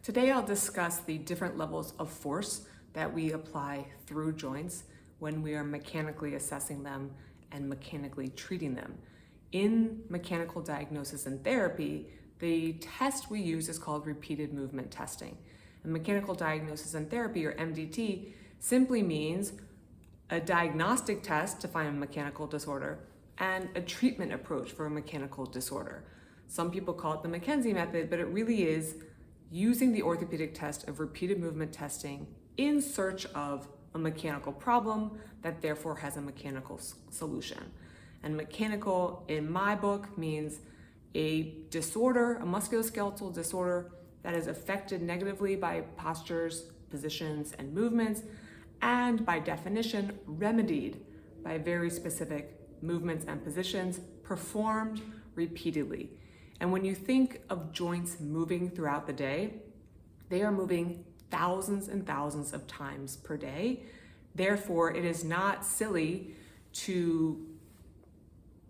Today I'll discuss the different levels of force that we apply through joints when we are mechanically assessing them and mechanically treating them. In mechanical diagnosis and therapy, the test we use is called repeated movement testing. And mechanical diagnosis and therapy, or MDT, simply means a diagnostic test to find a mechanical disorder and a treatment approach for a mechanical disorder. Some people call it the McKenzie method, but it really is using the orthopedic test of repeated movement testing in search of a mechanical problem that therefore has a mechanical solution. And mechanical, in my book, means a disorder, a musculoskeletal disorder that is affected negatively by postures, positions, and movements, and by definition, remedied by very specific movements and positions performed repeatedly. And when you think of joints moving throughout the day, they are moving thousands and thousands of times per day. Therefore, it is not silly to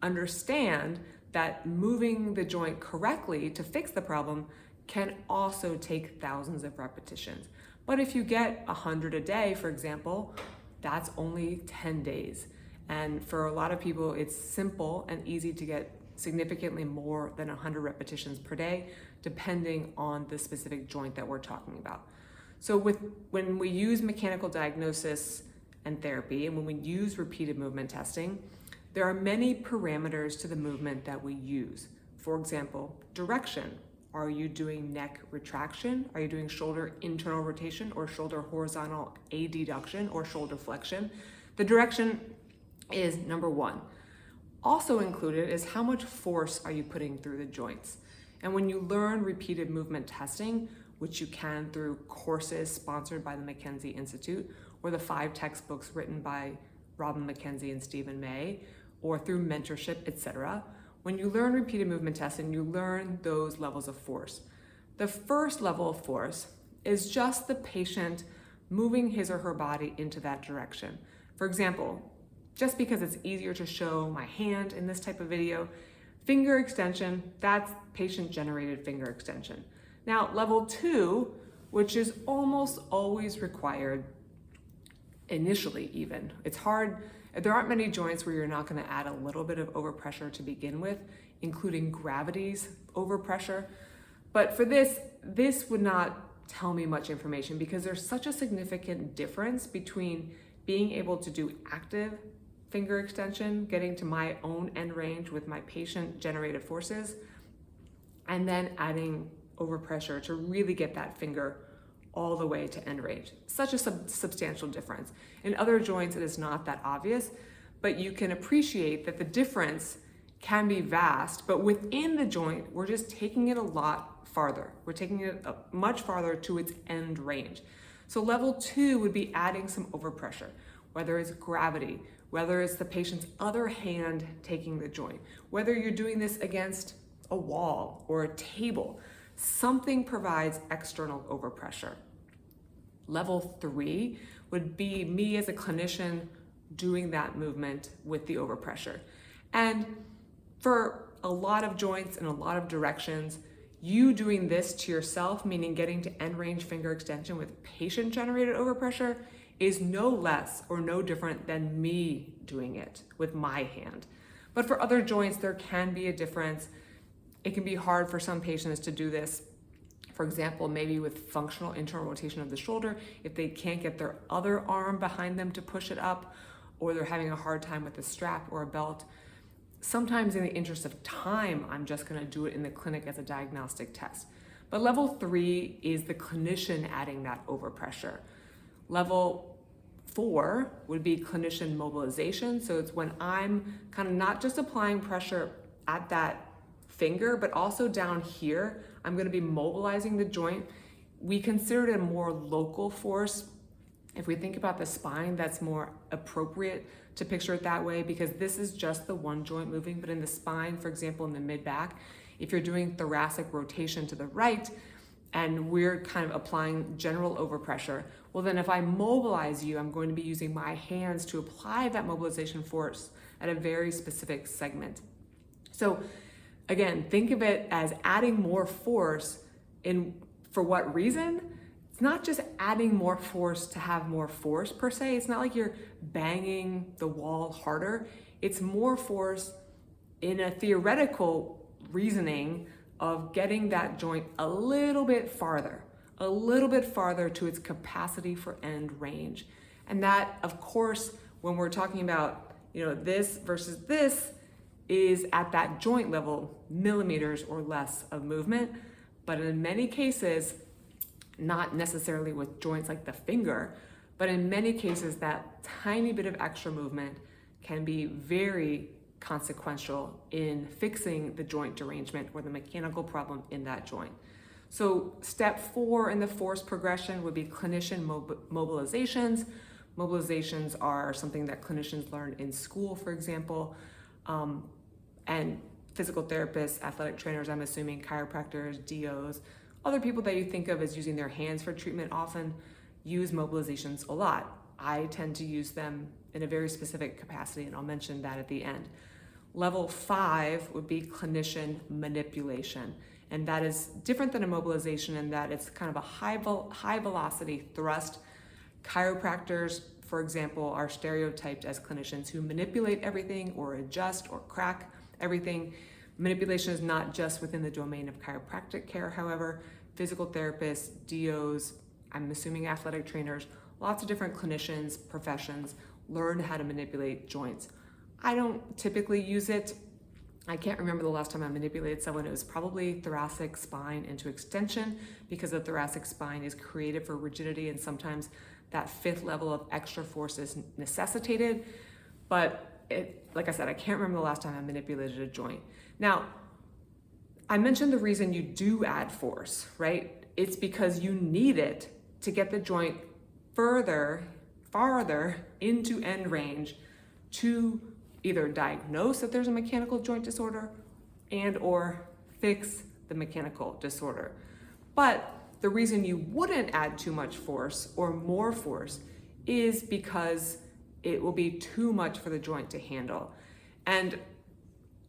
understand that moving the joint correctly to fix the problem can also take thousands of repetitions. But if you get 100 a day, for example, that's only 10 days. And for a lot of people, it's simple and easy to get significantly more than 100 repetitions per day, depending on the specific joint that we're talking about. So when we use mechanical diagnosis and therapy, and when we use repeated movement testing, there are many parameters to the movement that we use. For example, direction. Are you doing neck retraction? Are you doing shoulder internal rotation or shoulder horizontal adduction or shoulder flexion? The direction is number one. Also included is how much force are you putting through the joints? And when you learn repeated movement testing, which you can through courses sponsored by the McKenzie Institute, or the 5 textbooks written by Robin McKenzie and Stephen May, or through mentorship, etc. When you learn repeated movement testing, you learn those levels of force. The first level of force is just the patient moving his or her body into that direction. For example, just because it's easier to show my hand in this type of video, finger extension, that's patient-generated finger extension. Now, level 2, which is almost always required initially even. It's hard, there aren't many joints where you're not gonna add a little bit of overpressure to begin with, including gravity's overpressure. But for this would not tell me much information because there's such a significant difference between being able to do active finger extension, getting to my own end range with my patient-generated forces, and then adding overpressure to really get that finger all the way to end range. Such a substantial difference. In other joints, it is not that obvious, but you can appreciate that the difference can be vast, but within the joint, we're just taking it a lot farther. We're taking it much farther to its end range. So level 2 would be adding some overpressure, whether it's gravity, whether it's the patient's other hand taking the joint, whether you're doing this against a wall or a table, something provides external overpressure. Level 3 would be me as a clinician doing that movement with the overpressure. And for a lot of joints and a lot of directions, you doing this to yourself, meaning getting to end range finger extension with patient-generated overpressure, is no less or no different than me doing it with my hand. But for other joints, there can be a difference. It can be hard for some patients to do this. For example, maybe with functional internal rotation of the shoulder, if they can't get their other arm behind them to push it up, or they're having a hard time with a strap or a belt. Sometimes in the interest of time, I'm just gonna do it in the clinic as a diagnostic test. But level 3 is the clinician adding that overpressure. Level 4 would be clinician mobilization. So it's when I'm kind of not just applying pressure at that finger, but also down here, I'm gonna be mobilizing the joint. We consider it a more local force. If we think about the spine, that's more appropriate to picture it that way because this is just the one joint moving, but in the spine, for example, in the mid-back, if you're doing thoracic rotation to the right, and we're kind of applying general overpressure, well then if I mobilize you, I'm going to be using my hands to apply that mobilization force at a very specific segment. So again, think of it as adding more force in For what reason? It's not just adding more force to have more force per se. It's not like you're banging the wall harder. It's more force in a theoretical reasoning of getting that joint a little bit farther to its capacity for end range. And that, of course, when we're talking about, this versus this, is at that joint level, millimeters or less of movement. But in many cases, not necessarily with joints like the finger, but in many cases, that tiny bit of extra movement can be very consequential in fixing the joint derangement or the mechanical problem in that joint. So step 4 in the force progression would be clinician mobilizations. Mobilizations are something that clinicians learn in school, for example, and physical therapists, athletic trainers, I'm assuming, chiropractors, DOs, other people that you think of as using their hands for treatment often use mobilizations a lot. I tend to use them in a very specific capacity, and I'll mention that at the end. Level 5 would be clinician manipulation, and that is different than a mobilization in that it's kind of a high velocity thrust. Chiropractors, for example, are stereotyped as clinicians who manipulate everything or adjust or crack everything. Manipulation is not just within the domain of chiropractic care, however. Physical therapists, DOs, I'm assuming athletic trainers, lots of different clinicians, professions learn how to manipulate joints. I don't typically use it. I can't remember the last time I manipulated someone. It was probably thoracic spine into extension, because the thoracic spine is created for rigidity, and sometimes that 5th level of extra force is necessitated. But like I said, I can't remember the last time I manipulated a joint. Now, I mentioned the reason you do add force, right? It's because you need it to get the joint farther into end range to either diagnose that there's a mechanical joint disorder and or fix the mechanical disorder. But the reason you wouldn't add too much force or more force is because it will be too much for the joint to handle. And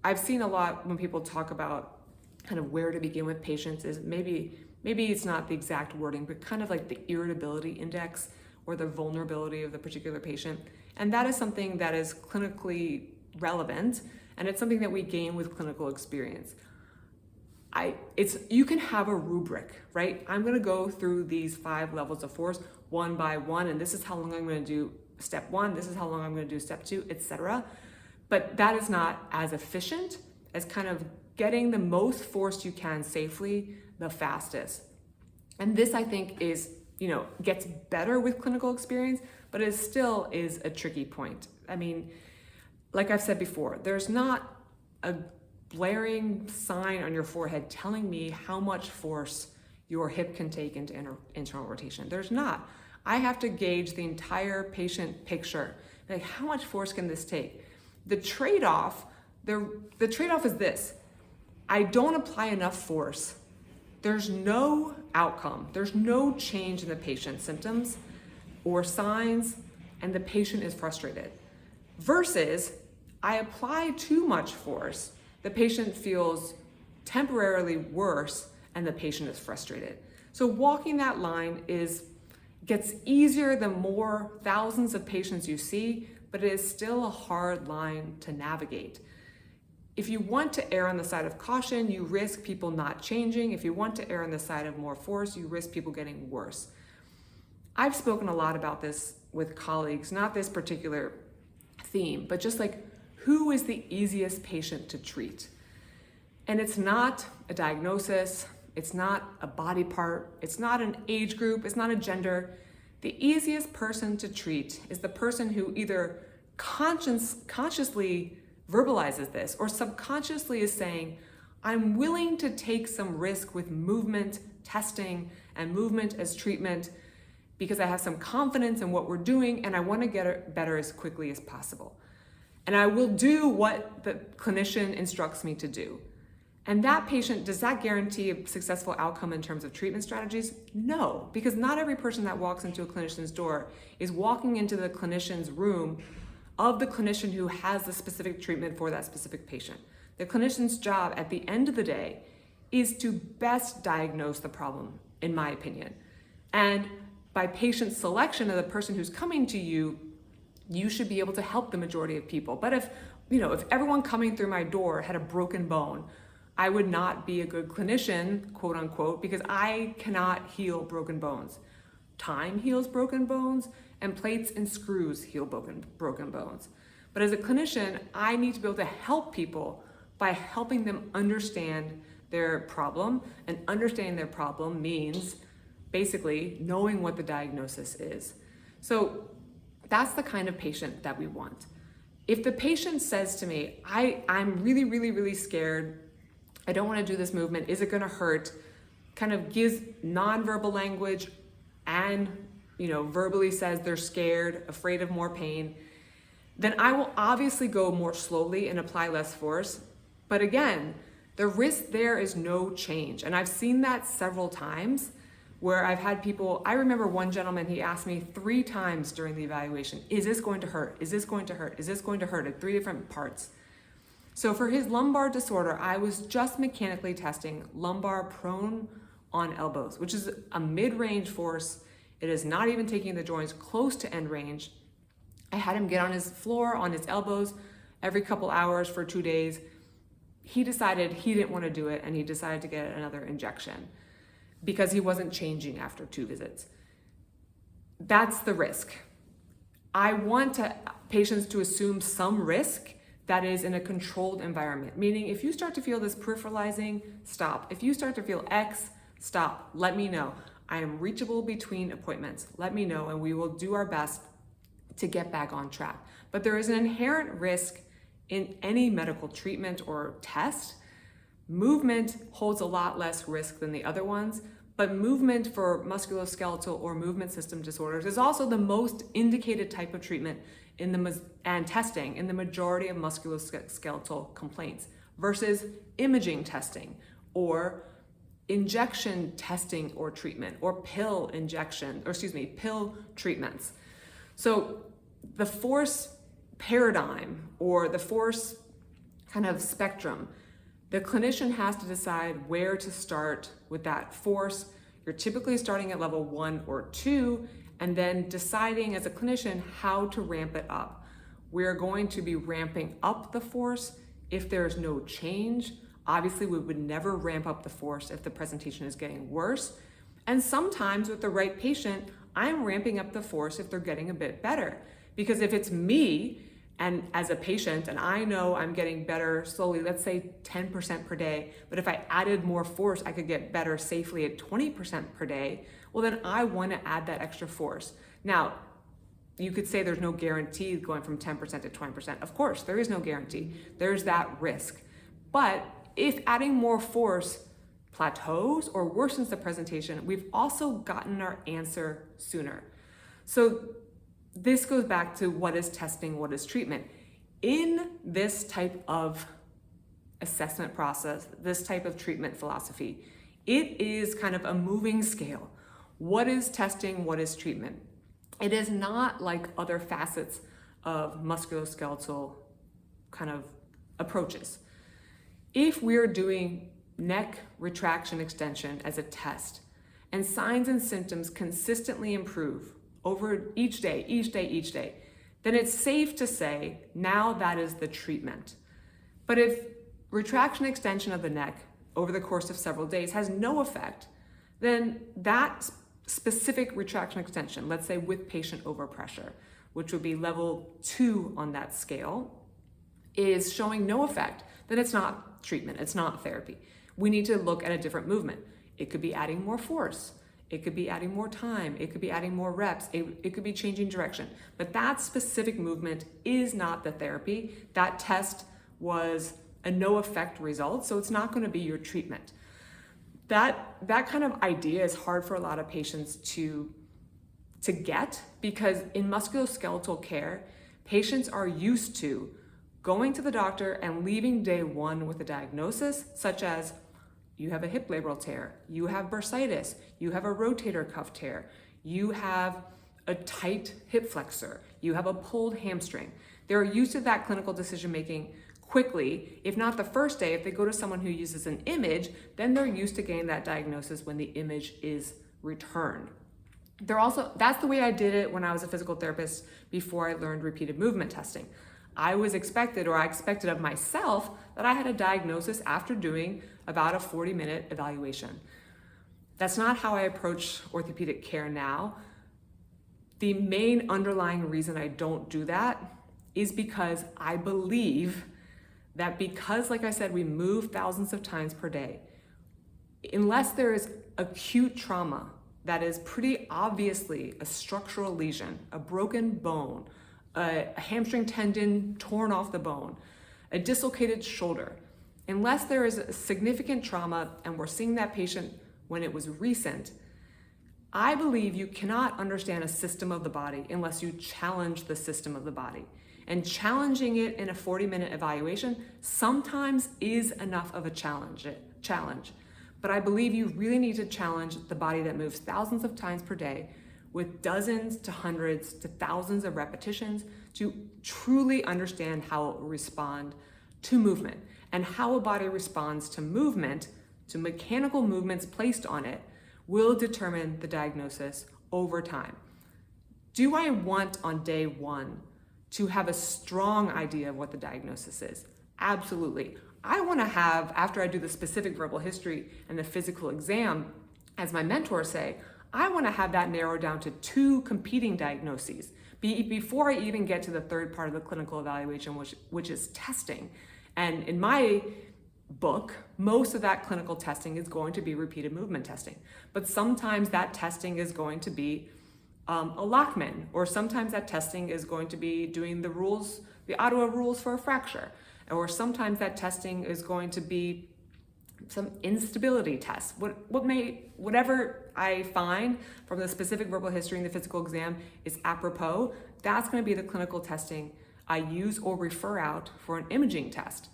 I've seen a lot when people talk about kind of where to begin with patients is maybe it's not the exact wording, but kind of like the irritability index or the vulnerability of the particular patient. And that is something that is clinically relevant, and it's something that we gain with clinical experience. You can have a rubric, right? I'm gonna go through these 5 levels of force one by one, and this is how long I'm gonna do step 1, this is how long I'm gonna do step 2, etc. But that is not as efficient as kind of getting the most force you can safely the fastest. And this, I think, is, gets better with clinical experience, but it still is a tricky point. I mean, like I've said before, there's not a blaring sign on your forehead telling me how much force your hip can take into internal rotation. There's not. I have to gauge the entire patient picture. Like, how much force can this take? The trade-off is this. I don't apply enough force. There's no outcome. There's no change in the patient's symptoms or signs, and the patient is frustrated. Versus, I apply too much force. The patient feels temporarily worse, and the patient is frustrated. So walking that line gets easier the more thousands of patients you see, but it is still a hard line to navigate. If you want to err on the side of caution, you risk people not changing. If you want to err on the side of more force, you risk people getting worse. I've spoken a lot about this with colleagues, not this particular theme, but just like, who is the easiest patient to treat? And it's not a diagnosis, it's not a body part, it's not an age group, it's not a gender. The easiest person to treat is the person who either consciously verbalizes this or subconsciously is saying, I'm willing to take some risk with movement testing and movement as treatment because I have some confidence in what we're doing and I want to get better as quickly as possible. And I will do what the clinician instructs me to do. And that patient, does that guarantee a successful outcome in terms of treatment strategies? No, because not every person that walks into a clinician's door is walking into the clinician's room of the clinician who has the specific treatment for that specific patient. The clinician's job at the end of the day is to best diagnose the problem in my opinion. And by patient selection of the person who's coming to you, you should be able to help the majority of people. But if everyone coming through my door had a broken bone, I would not be a good clinician, quote unquote, because I cannot heal broken bones. Time heals broken bones, and plates and screws heal broken bones. But as a clinician, I need to be able to help people by helping them understand their problem, and understanding their problem means basically knowing what the diagnosis is. So that's the kind of patient that we want. If the patient says to me, I'm really, really, really scared, I don't want to do this movement, is it going to hurt, kind of gives nonverbal language and verbally says they're scared, afraid of more pain, then I will obviously go more slowly and apply less force. But again, the risk there is no change. And I've seen that several times where I've had people, I remember one gentleman, he asked me 3 times during the evaluation, is this going to hurt? Is this going to hurt? Is this going to hurt? At 3 different parts. So for his lumbar disorder, I was just mechanically testing lumbar prone on elbows, which is a mid-range force. It is not even taking the joints close to end range. I had him get on his floor, on his elbows, every couple hours for 2 days. He decided he didn't want to do it, and he decided to get another injection because he wasn't changing after 2 visits. That's the risk. I want patients to assume some risk that is in a controlled environment, meaning if you start to feel this peripheralizing, stop. If you start to feel X, stop. Let me know. I am reachable between appointments. Let me know, and we will do our best to get back on track. But there is an inherent risk in any medical treatment or test. Movement holds a lot less risk than the other ones, but movement for musculoskeletal or movement system disorders is also the most indicated type of treatment and testing in the majority of musculoskeletal complaints versus imaging testing or injection testing or treatment or pill treatments. So the force paradigm or the force kind of spectrum, the clinician has to decide where to start with that force. You're typically starting at level 1 or 2 and then deciding as a clinician how to ramp it up. We're going to be ramping up the force if there's no change. Obviously, we would never ramp up the force if the presentation is getting worse. And sometimes with the right patient, I'm ramping up the force if they're getting a bit better. Because if it's me and as a patient and I know I'm getting better slowly, let's say 10% per day, but if I added more force, I could get better safely at 20% per day, well then I want to add that extra force. Now, you could say there's no guarantee going from 10% to 20%. Of course, there is no guarantee. There's that risk. But if adding more force plateaus or worsens the presentation, we've also gotten our answer sooner. So this goes back to what is testing, what is treatment. In this type of assessment process, this type of treatment philosophy, it is kind of a moving scale. What is testing, what is treatment? It is not like other facets of musculoskeletal kind of approaches. If we're doing neck retraction extension as a test and signs and symptoms consistently improve over each day, then it's safe to say now that is the treatment. But if retraction extension of the neck over the course of several days has no effect, then that specific retraction extension, let's say with patient overpressure, which would be level 2 on that scale, is showing no effect, then it's not treatment, it's not therapy. We need to look at a different movement. It could be adding more force. It could be adding more time. It could be adding more reps. It could be changing direction. But that specific movement is not the therapy. That test was a no effect result, so it's not going to be your treatment. That kind of idea is hard for a lot of patients to get, because in musculoskeletal care, patients are used to going to the doctor and leaving day 1 with a diagnosis, such as you have a hip labral tear, you have bursitis, you have a rotator cuff tear, you have a tight hip flexor, you have a pulled hamstring. They're used to that clinical decision making quickly, if not the first day. If they go to someone who uses an image, then they're used to getting that diagnosis when the image is returned. That's the way I did it when I was a physical therapist before I learned repeated movement testing. I expected of myself that I had a diagnosis after doing about a 40-minute evaluation. That's not how I approach orthopedic care now. The main underlying reason I don't do that is because I believe that like I said, we move thousands of times per day, unless there is acute trauma that is pretty obviously a structural lesion, a broken bone, a hamstring tendon torn off the bone, a dislocated shoulder, unless there is a significant trauma and we're seeing that patient when it was recent, I believe you cannot understand a system of the body unless you challenge the system of the body. And challenging it in a 40-minute evaluation sometimes is enough of a challenge. But I believe you really need to challenge the body that moves thousands of times per day with dozens to hundreds to thousands of repetitions to truly understand how it will respond to movement, and how a body responds to movement, to mechanical movements placed on it, will determine the diagnosis over time. Do I want on day one to have a strong idea of what the diagnosis is? Absolutely. I want to have, after I do the specific verbal history and the physical exam, as my mentors say, I want to have that narrowed down to 2 competing diagnoses before I even get to the third part of the clinical evaluation, which is testing. And in my book, most of that clinical testing is going to be repeated movement testing. But sometimes that testing is going to be a Lockman, or sometimes that testing is going to be doing the Ottawa rules for a fracture, or sometimes that testing is going to be some instability tests. Whatever I find from the specific verbal history and the physical exam is apropos, that's going to be the clinical testing I use or refer out for an imaging test.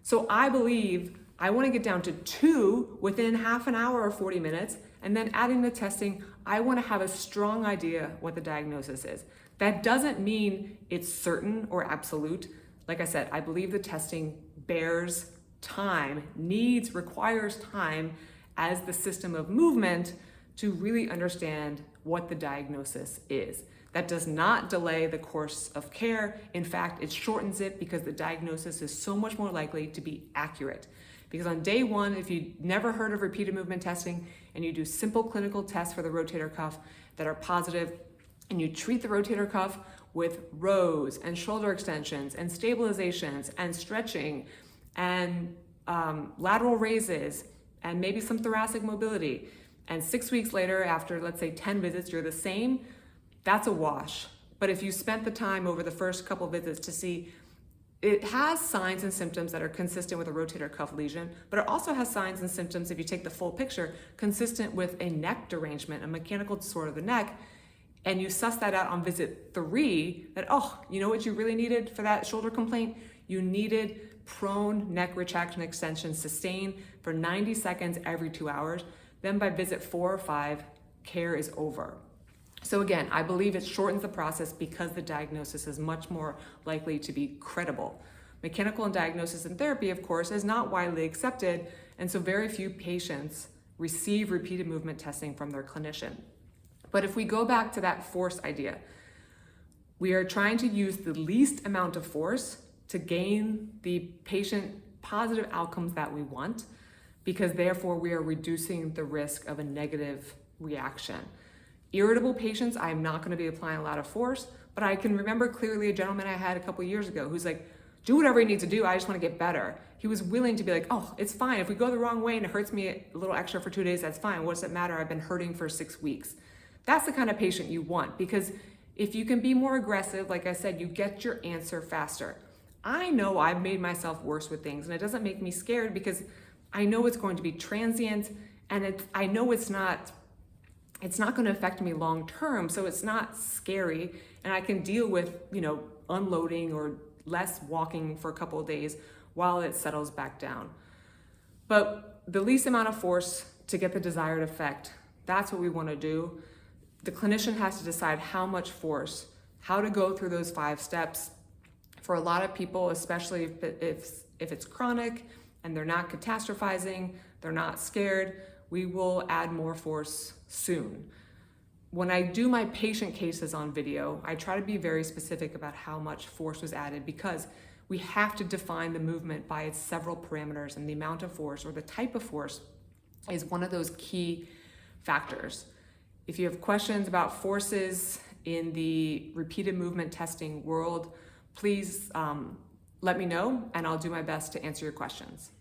So I believe I want to get down to 2 within half an hour or 40 minutes, and then adding the testing, I want to have a strong idea what the diagnosis is. That doesn't mean it's certain or absolute. Like I said, I believe the testing bears time, requires time as the system of movement to really understand what the diagnosis is. That does not delay the course of care. In fact, it shortens it because the diagnosis is so much more likely to be accurate. Because on day one, if you never heard of repeated movement testing and you do simple clinical tests for the rotator cuff that are positive, and you treat the rotator cuff with rows and shoulder extensions and stabilizations and stretching and lateral raises and maybe some thoracic mobility, and 6 weeks later, after let's say 10 visits, you're the same, that's a wash. But if you spent the time over the first couple visits to see, it has signs and symptoms that are consistent with a rotator cuff lesion, but it also has signs and symptoms, if you take the full picture, consistent with a neck derangement, a mechanical disorder of the neck, and you suss that out on visit 3, that, you know what you really needed for that shoulder complaint? You needed prone neck retraction extension sustained for 90 seconds every 2 hours. Then by visit 4 or 5, care is over. So again, I believe it shortens the process because the diagnosis is much more likely to be credible. Mechanical and diagnosis and therapy, of course, is not widely accepted, and so very few patients receive repeated movement testing from their clinician. But if we go back to that force idea, we are trying to use the least amount of force to gain the patient positive outcomes that we want, because therefore we are reducing the risk of a negative reaction. Irritable patients, I'm not going to be applying a lot of force, but I can remember clearly a gentleman I had a couple years ago who's like, do whatever you need to do, I just want to get better. He was willing to be like, it's fine. If we go the wrong way and it hurts me a little extra for 2 days, that's fine. What does it matter? I've been hurting for 6 weeks. That's the kind of patient you want, because if you can be more aggressive, like I said, you get your answer faster. I know I've made myself worse with things, and it doesn't make me scared because I know it's going to be transient, and I know it's not going to affect me long term, so it's not scary, and I can deal with, unloading or less walking for a couple of days while it settles back down. But the least amount of force to get the desired effect, that's what we want to do. The clinician has to decide how much force, how to go through those 5 steps, For a lot of people, especially if it's chronic and they're not catastrophizing, they're not scared, we will add more force soon. When I do my patient cases on video, I try to be very specific about how much force was added, because we have to define the movement by its several parameters, and the amount of force or the type of force is one of those key factors. If you have questions about forces in the repeated movement testing world, please let me know and I'll do my best to answer your questions.